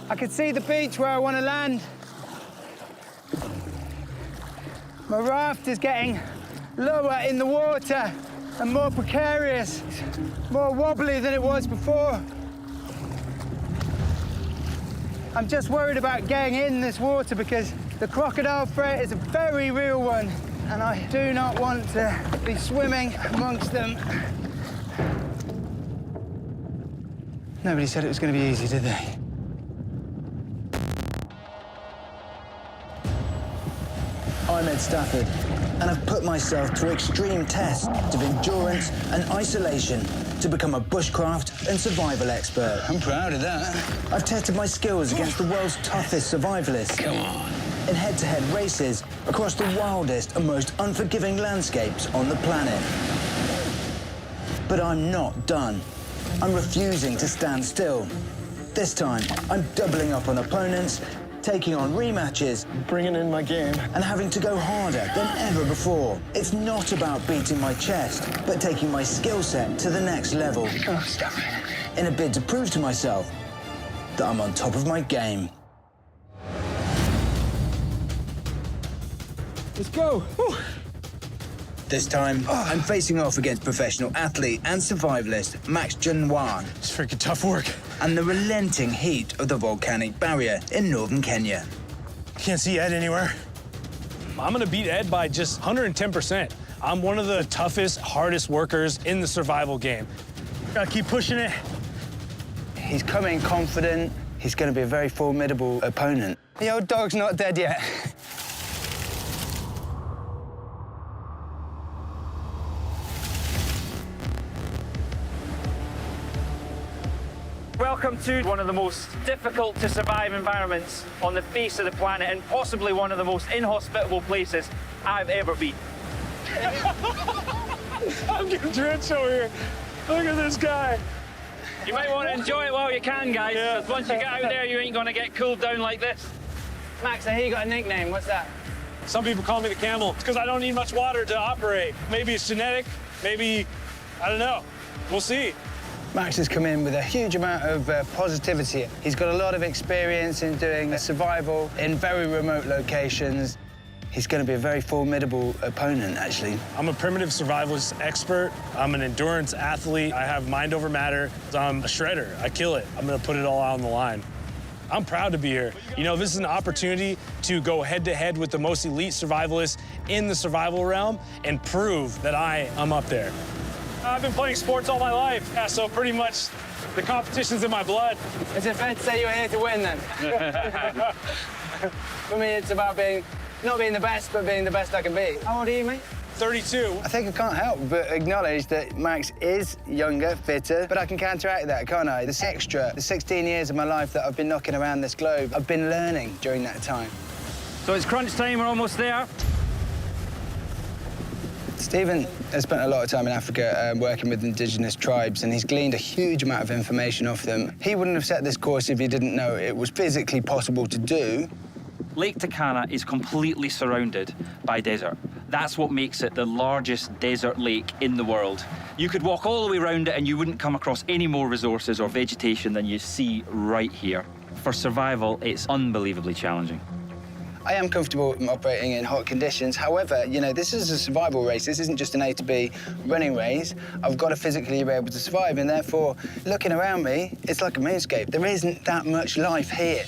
I can see the beach where I want to land. My raft is getting lower in the water and more precarious, more wobbly than it was before. I'm just worried about getting in this water because the crocodile threat is a very real one, and I do not want to be swimming amongst them. Nobody said it was going to be easy, did they? I'm Ed Stafford, and I've put myself through extreme tests of endurance and isolation to become a bushcraft and survival expert. I'm proud of that. I've tested my skills against the world's toughest survivalists. Come on. In head-to-head races across the wildest and most unforgiving landscapes on the planet. But I'm not done. I'm refusing to stand still. This time, I'm doubling up on opponents, taking on rematches, bringing in my game, and having to go harder than ever before. It's not about beating my chest, but taking my skill set to the next level. Oh, stop it. In a bid to prove to myself that I'm on top of my game. Let's go. Whew. This time, I'm facing off against professional athlete and survivalist Max Junwan it's freaking tough work. and the relenting heat of the volcanic barrier in northern Kenya. Can't see Ed anywhere. I'm gonna beat Ed by just 110%. I'm one of the toughest, hardest workers in the survival game. Gotta keep pushing it. He's coming confident. He's going to be a very formidable opponent. The old dog's not dead yet. Welcome to one of the most difficult to survive environments on the face of the planet, and possibly one of the most inhospitable places I've ever been. I'm getting drenched over here. Look at this guy. You might want to enjoy it while you can, guys, Yeah. because once you get out there, you ain't going to get cooled down like this. Max, I hear you got a nickname. What's that? Some people call me the camel. It's because I don't need much water to operate. Maybe it's genetic, maybe, I don't know. We'll see. Max has come in with a huge amount of positivity. He's got a lot of experience in doing survival in very remote locations. He's going to be a very formidable opponent, actually. I'm a primitive survivalist expert. I'm an endurance athlete. I have mind over matter. I'm a shredder. I kill it. I'm going to put it all out on the line. I'm proud to be here. You know, this is an opportunity to go head-to-head with the most elite survivalists in the survival realm and prove that I am up there. I've been playing sports all my life, yeah, so pretty much the competition's in my blood. Is it fair to say you're here to win, then? For me, it's about not being the best, but being the best I can be. How old are you, mate? 32. I think I can't help but acknowledge that Max is younger, fitter, but I can counteract that, can't I? The 16 years of my life that I've been knocking around this globe, I've been learning during that time. So it's crunch time, we're almost there. Stephen has spent a lot of time in Africa working with indigenous tribes, and he's gleaned a huge amount of information off them. He wouldn't have set this course if he didn't know it was physically possible to do. Lake Turkana is completely surrounded by desert. That's what makes it the largest desert lake in the world. You could walk all the way around it and you wouldn't come across any more resources or vegetation than you see right here. For survival, it's unbelievably challenging. I am comfortable operating in hot conditions. However, you know, this is a survival race. This isn't just an A to B running race. I've got to physically be able to survive, and therefore, looking around me, it's like a moonscape. There isn't that much life here.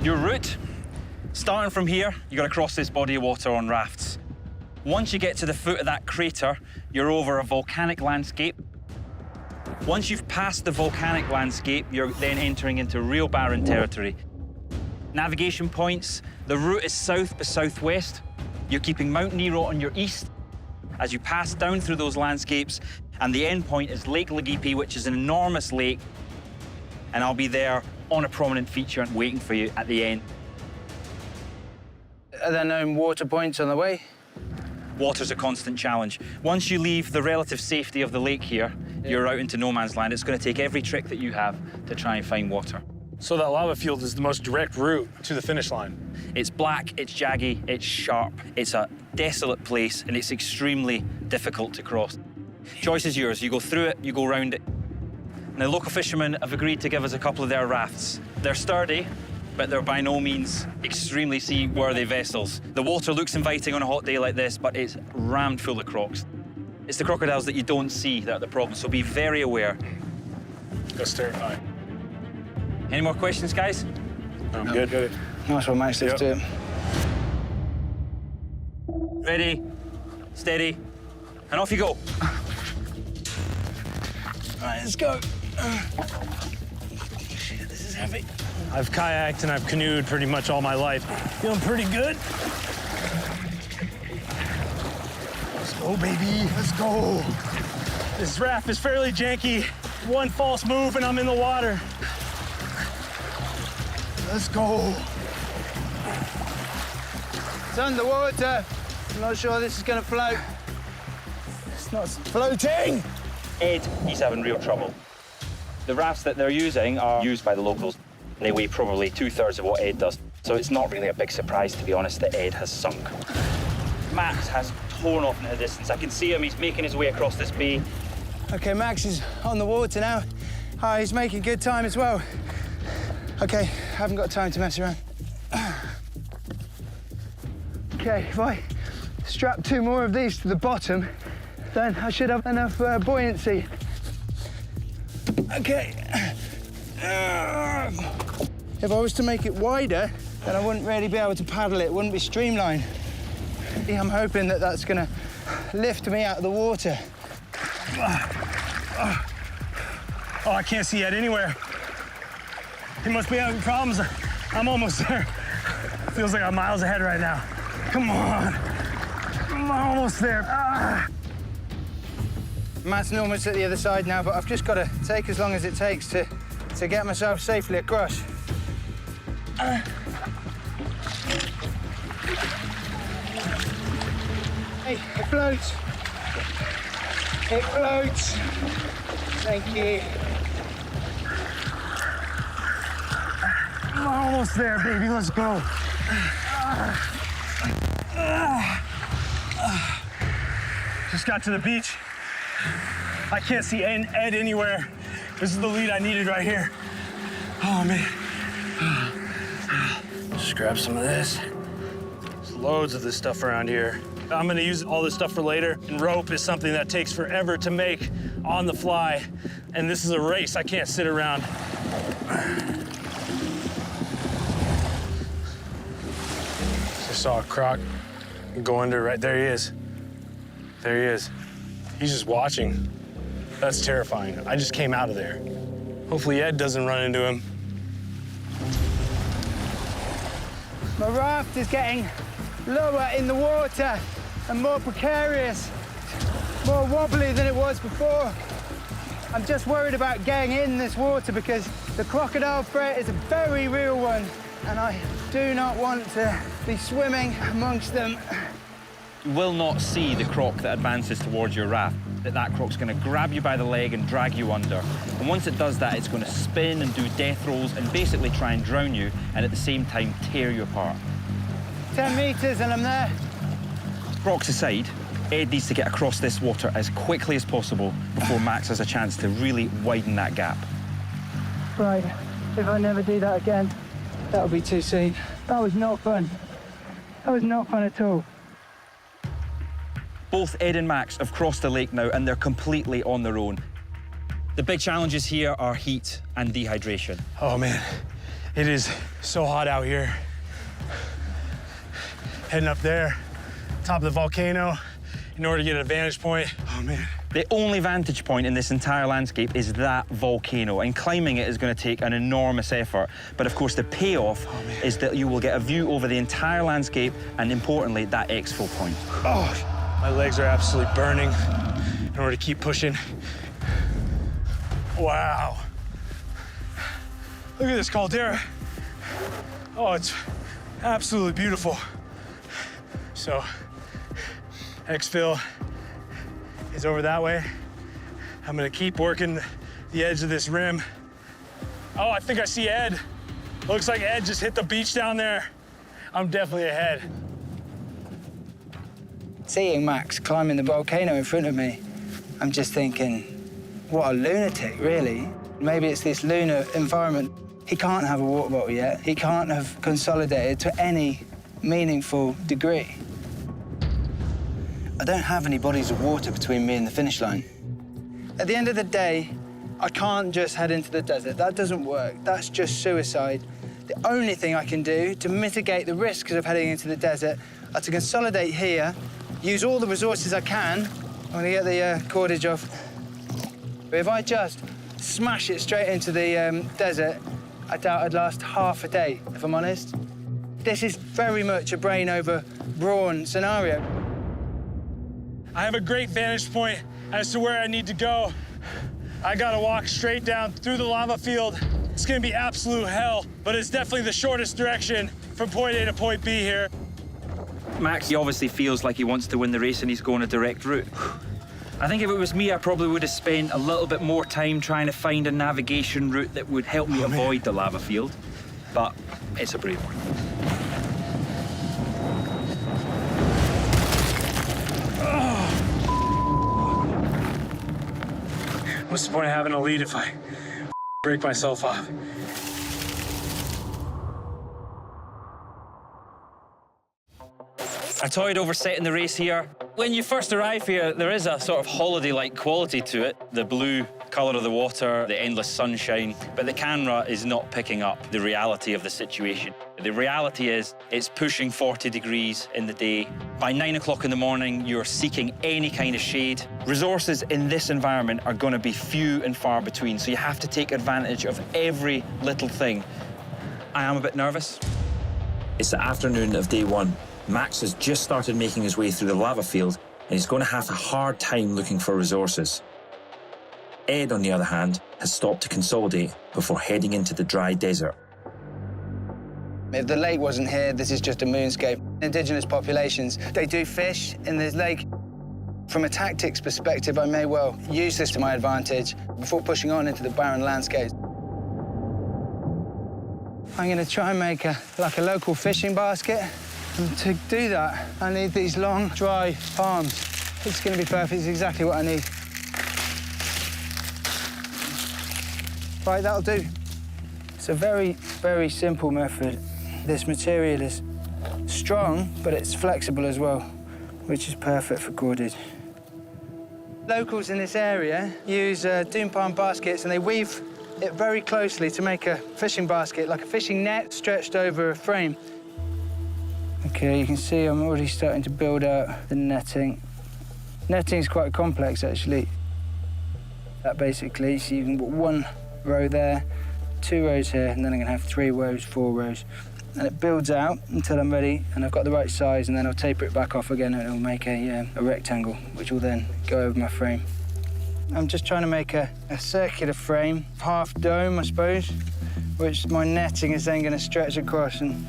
Your route, starting from here, you got to cross this body of water on rafts. Once you get to the foot of that crater, you're over a volcanic landscape. Once you've passed the volcanic landscape, you're then entering into real barren territory. Navigation points, the route is south to southwest. You're keeping Mount Ngiro on your east as you pass down through those landscapes, and the end point is Lake Lagipi, which is an enormous lake, and I'll be there on a prominent feature waiting for you at the end. Are there no water points on the way? Water's a constant challenge. Once you leave the relative safety of the lake here, you're out into no man's land. It's going to take every trick that you have to try and find water. So that lava field is the most direct route to the finish line. It's black, it's jaggy, it's sharp. It's a desolate place, and it's extremely difficult to cross. Choice is yours. You go through it, you go round it. Now, local fishermen have agreed to give us a couple of their rafts. They're sturdy, but they're by no means extremely seaworthy vessels. The water looks inviting on a hot day like this, but it's rammed full of crocs. It's the crocodiles that you don't see that are the problem, so be very aware. That's terrifying. Any more questions, guys? I'm good. Nice one, Max. Let's do it. Ready, steady, and off you go. All right, let's go. Shit, this is heavy. I've kayaked and I've canoed pretty much all my life. Feeling pretty good. Let's go, baby. Let's go. This raft is fairly janky. One false move and I'm in the water. Let's go. It's underwater. I'm not sure this is going to float. It's not floating. Ed, he's having real trouble. The rafts that they're using are used by the locals. They weigh probably 2/3 of what Ed does. So it's not really a big surprise, to be honest, that Ed has sunk. Max has torn off into the distance. I can see him, he's making his way across this bay. Okay, Max is on the water now. He's making good time as well. Okay, haven't got time to mess around. Okay, if I strap 2 more of these to the bottom, then I should have enough buoyancy. Okay. If I was to make it wider, then I wouldn't really be able to paddle it. It wouldn't be streamlined. I'm hoping that that's gonna lift me out of the water. Oh, I can't see Ed anywhere. He must be having problems. I'm almost there. Feels like I'm miles ahead right now. Come on. I'm almost there. Matt's almost at the other side now, but I've just got to take as long as it takes to get myself safely across. Hey, it floats. It floats. Thank you. I'm almost there, baby. Let's go. Just got to the beach. I can't see Ed anywhere. This is the lead I needed right here. Oh, man. Just grab some of this. There's loads of this stuff around here. I'm gonna use all this stuff for later. And rope is something that takes forever to make on the fly. And this is a race. I can't sit around. Just saw a croc go under right there. He is. There he is. He's just watching. That's terrifying. I just came out of there. Hopefully Ed doesn't run into him. My raft is getting lower in the water and more precarious, more wobbly than it was before. I'm just worried about getting in this water because the crocodile threat is a very real one, and I do not want to be swimming amongst them. You will not see the croc that advances towards your raft. That croc's going to grab you by the leg and drag you under. And once it does that, it's going to spin and do death rolls and basically try and drown you and at the same time tear you apart. 10 meters and I'm there. Crocs aside, Ed needs to get across this water as quickly as possible before Max has a chance to really widen that gap. Right, if I never do that again, that'll be too soon. That was not fun. That was not fun at all. Both Ed and Max have crossed the lake now and they're completely on their own. The big challenges here are heat and dehydration. Oh, man. It is so hot out here. Heading up there, top of the volcano, in order to get a vantage point. Oh, man. The only vantage point in this entire landscape is that volcano, and climbing it is going to take an enormous effort. But of course, the payoff is that you will get a view over the entire landscape and, importantly, that exfil point. Oh, my legs are absolutely burning in order to keep pushing. Wow. Look at this caldera. Oh, it's absolutely beautiful. So, exfil is over that way. I'm gonna keep working the edge of this rim. Oh, I think I see Ed. Looks like Ed just hit the beach down there. I'm definitely ahead. Seeing Max climbing the volcano in front of me, I'm just thinking, what a lunatic, really. Maybe it's this lunar environment He can't have a water bottle yet. He can't have consolidated to any meaningful degree. I don't have any bodies of water between me and the finish line. At the end of the day, I can't just head into the desert. That doesn't work. That's just suicide. The only thing I can do to mitigate the risks of heading into the desert are to consolidate here, use all the resources I can. I'm gonna get the cordage off. But if I just smash it straight into the desert, I doubt I'd last half a day, if I'm honest. This is very much a brain over brawn scenario. I have a great vantage point as to where I need to go. I gotta walk straight down through the lava field. It's gonna be absolute hell, but it's definitely the shortest direction from point A to point B here. Max, he obviously feels like he wants to win the race and he's going a direct route. I think if it was me, I probably would have spent a little bit more time trying to find a navigation route that would help me avoid the lava field. But it's a brave one. What's the point of having a lead if I break myself off? I toyed over setting the race here. When you first arrive here, there is a sort of holiday-like quality to it. The blue colour of the water, the endless sunshine, but the camera is not picking up the reality of the situation. The reality is it's pushing 40 degrees in the day. By 9 o'clock in the morning, you're seeking any kind of shade. Resources in this environment are going to be few and far between, so you have to take advantage of every little thing. I am a bit nervous. It's the afternoon of day one. Max has just started making his way through the lava field, and he's going to have a hard time looking for resources. Ed, on the other hand, has stopped to consolidate before heading into the dry desert. If the lake wasn't here, this is just a moonscape. Indigenous populations, they do fish in this lake. From a tactics perspective, I may well use this to my advantage before pushing on into the barren landscape. I'm going to try and make a local fishing basket. And to do that, I need these long, dry palms. It's going to be perfect. It's exactly what I need. Right, that'll do. It's a very, very simple method. This material is strong, but it's flexible as well, which is perfect for cordage. Locals in this area use dune palm baskets, and they weave it very closely to make a fishing basket, like a fishing net stretched over a frame. Okay, you can see I'm already starting to build out the netting. Netting is quite complex, actually. That basically, so you can put one row there, 2 rows here, and then I'm going to have 3 rows, 4 rows. And it builds out until I'm ready, and I've got the right size, and then I'll taper it back off again, and it'll make a rectangle, which will then go over my frame. I'm just trying to make a circular frame, half dome, I suppose, which my netting is then going to stretch across. And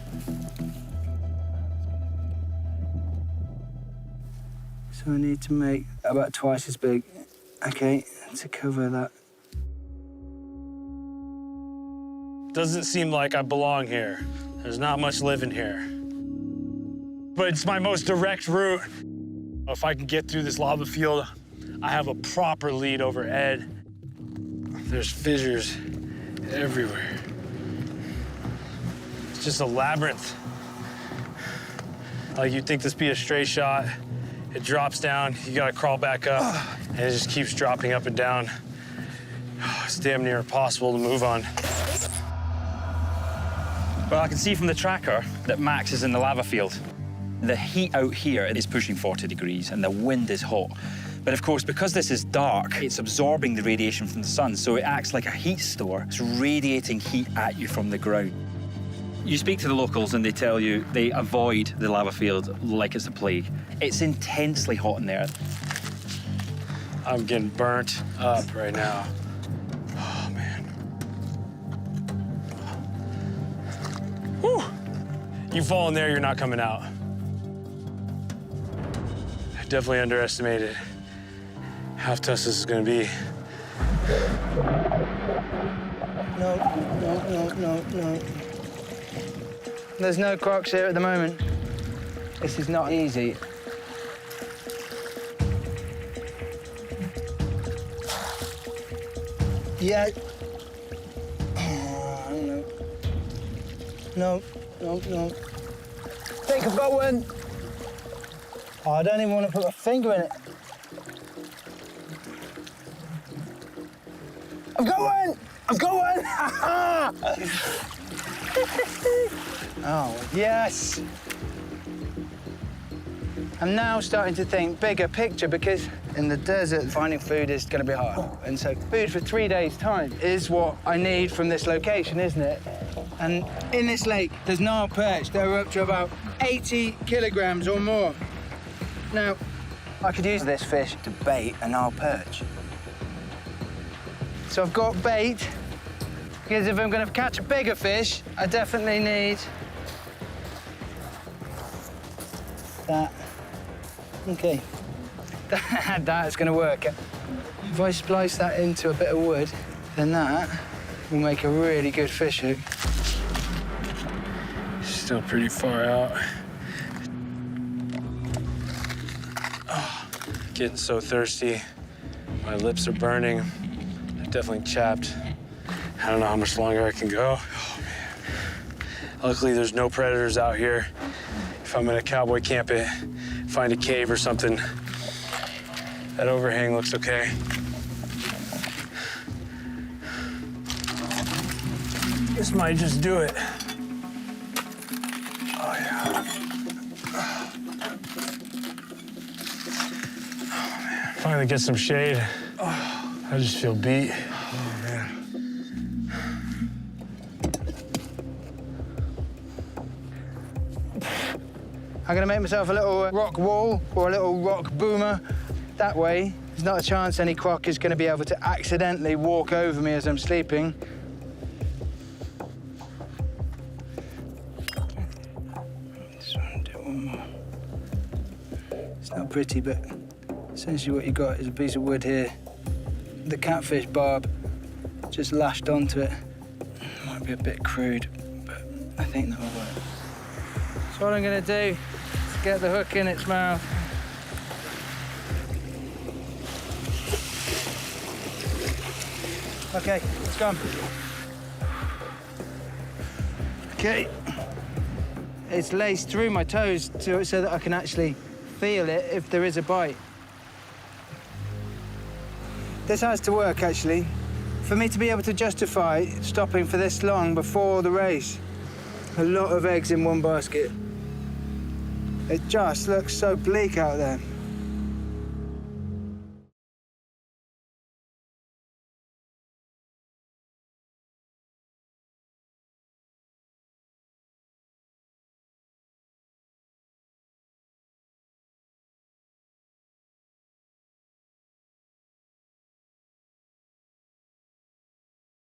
so I need to make about twice as big, okay, to cover that. Doesn't seem like I belong here. There's not much living here. But it's my most direct route. If I can get through this lava field, I have a proper lead over Ed. There's fissures everywhere. It's just a labyrinth. Like, you'd think this be a straight shot. It drops down, you gotta crawl back up, and it just keeps dropping up and down. It's damn near impossible to move on. Well, I can see from the tracker that Max is in the lava field. The heat out here is pushing 40 degrees and the wind is hot. But of course, because this is dark, it's absorbing the radiation from the sun, so it acts like a heat store. It's radiating heat at you from the ground. You speak to the locals and they tell you they avoid the lava field like it's a plague. It's intensely hot in there. I'm getting burnt up right now. Oh, man. Whew. You fall in there, you're not coming out. I definitely underestimated how tough this is gonna be. No. There's no crocs here at the moment. This is not easy. Yeah. I don't know. No, no, no. I think I've got one. Oh, I don't even want to put my finger in it. I've got one! I've got one! Oh, yes. I'm now starting to think bigger picture because in the desert, finding food is going to be hard. And so food for 3 days' time is what I need from this location, isn't it? And in this lake, there's Nile perch. They're up to about 80 kilograms or more. Now, I could use this fish to bait a Nile perch. So I've got bait, because if I'm going to catch a bigger fish, I definitely need that. Okay, that's going to work. If I splice that into a bit of wood, then that will make a really good fish hook. Still pretty far out. Oh, getting so thirsty. My lips are burning. They're definitely chapped. I don't know how much longer I can go. Oh, man. Luckily, there's no predators out here. If I'm in a cowboy camp, find a cave or something. That overhang looks okay. This might just do it. Oh, yeah. Oh, man. Finally get some shade. Oh, I just feel beat. Oh, man. I'm going to make myself a little rock wall or a little rock boomer. That way, there's not a chance any croc is going to be able to accidentally walk over me as I'm sleeping. Just want to do one more. It's not pretty, but essentially what you got is a piece of wood here. The catfish barb just lashed onto it. Might be a bit crude, but I think that'll work. So what I'm going to do is get the hook in its mouth. Okay, it's gone. Okay. It's laced through my toes so that I can actually feel it if there is a bite. This has to work, actually, for me to be able to justify stopping for this long before the race. A lot of eggs in one basket. It just looks so bleak out there.